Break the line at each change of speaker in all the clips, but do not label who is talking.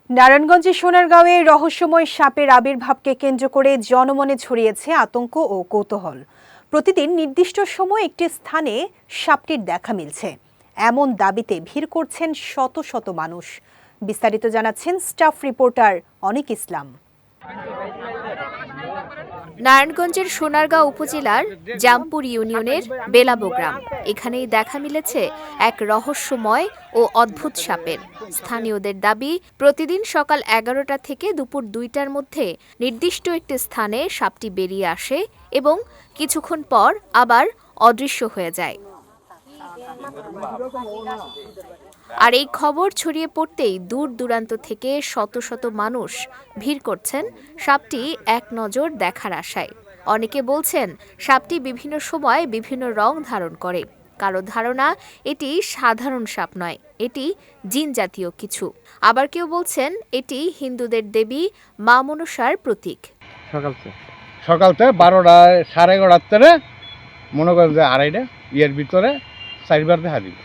নারায়ণগঞ্জের সোনারগাঁওয়ে রহস্যময় সাপের আবির্ভাবকে কেন্দ্র করে জনমনে ছড়িয়েছে আতঙ্ক ও কৌতূহল। প্রতিদিন নির্দিষ্ট সময়ে একটি স্থানে সাপটির দেখা মিলছে, এমন দাবিতে ভিড় করছেন শত শত মানুষ। বিস্তারিত জানাচ্ছেন স্টাফ রিপোর্টার অনিক ইসলাম।
নারায়ণগঞ্জের সোনারগাঁও উপজেলার জামপুর ইউনিয়নের বেলাবো গ্রাম। এখানেই দেখা মিলেছে এক রহস্যময় ও অদ্ভুত সাপের। স্থানীয়দের দাবি, প্রতিদিন সকাল 11টা থেকে দুপুর 2টার মধ্যে নির্দিষ্ট একটি স্থানে সাপটি বেরিয়ে আসে এবং কিছুক্ষণ পর আবার অদৃশ্য হয়ে যায়। আর এই খবর ছড়িয়ে পড়তেই দূর দূরান্ত থেকে শত শত মানুষ ভিড় করছেন সাপটি এক নজর দেখার আশায়। অনেকে বলছেন সাপটি বিভিন্ন সময় বিভিন্ন রং ধারণ করে। কারো ধারণা এটি সাধারণ সাপ নয়, এটি জিন জাতীয় কিছু। আবার কেউ বলছেন এটি হিন্দুদের দেবী মা মনসার প্রতীক।
সকালতে 12টা 11:30 মনে করেন যে 2:30 এর ভিতরে 4বার দেখা দিবে,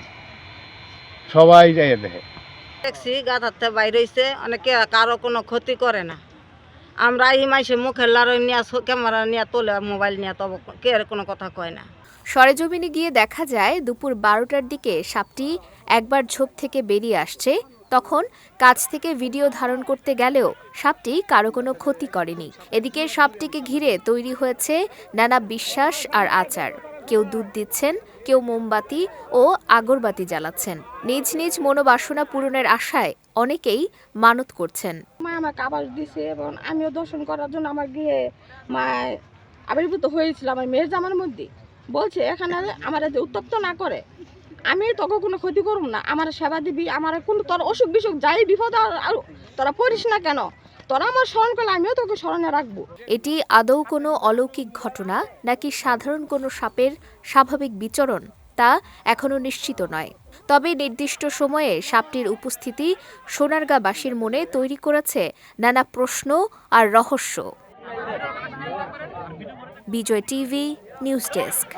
সবাই যাই দেখে।
দেখছি গাধাতে বাইরে হয়েছে, অনেকে কারো কোনো ক্ষতি করে না। আমরা এই মাসে মুখের লাড়ই নিয়ে ক্যামেরা নিয়ে তোলে, মোবাইল নিয়ে, তবে কে কোনো কথা কয় না।
সরেজমিনে গিয়ে দেখা যায় দুপুর 12টার দিকে সাপটি একবার ঝোপ থেকে বেরিয়ে আসছে। তখন কাছ থেকে ভিডিও ধারণ করতে গেলেও সাপটি কারো কোনো ক্ষতি করেনি। এদিকে সাপটিকে ঘিরে তৈরি হয়েছে নানা বিশ্বাস আর আচার। কেউ দুধ দিচ্ছেন, কেউ মোমবাতি ও আগরবাতি জ্বালাচ্ছেন। নিজ নিজ মনোবাসনা পূরণের আশায় অনেকেই মানত করছেন।
মা আমাকে আবাস দিছে এবং আমিও দর্শন করার জন্য আমার গৃহে মা আবির্ভূত হয়েছিল। আমার মেয়ের জামার মধ্যে বলছে এখানে আমার উত্তপ্ত না করে, আমি তোকে কোনো ক্ষতি করব না, আমার সেবা দিবি, আমার কোনো তোর অসুখ বিসুখ যাই বিপদ আর তোরা পড়িস না কেন, তোরা আমার স্মরণ করলে আমিও তোকে স্মরণে রাখবো।
এটি আদৌ কোনো অলৌকিক ঘটনা নাকি সাধারণ কোনো সাপের স্বাভাবিক বিচরণ তা এখনো নিশ্চিত নয়। তবে নির্দিষ্ট সময়ে সাপটির উপস্থিতি সোনারগাঁবাসীর মনে তৈরি করেছে নানা প্রশ্ন আর রহস্য। বিজয় টিভি নিউজ ডেস্ক।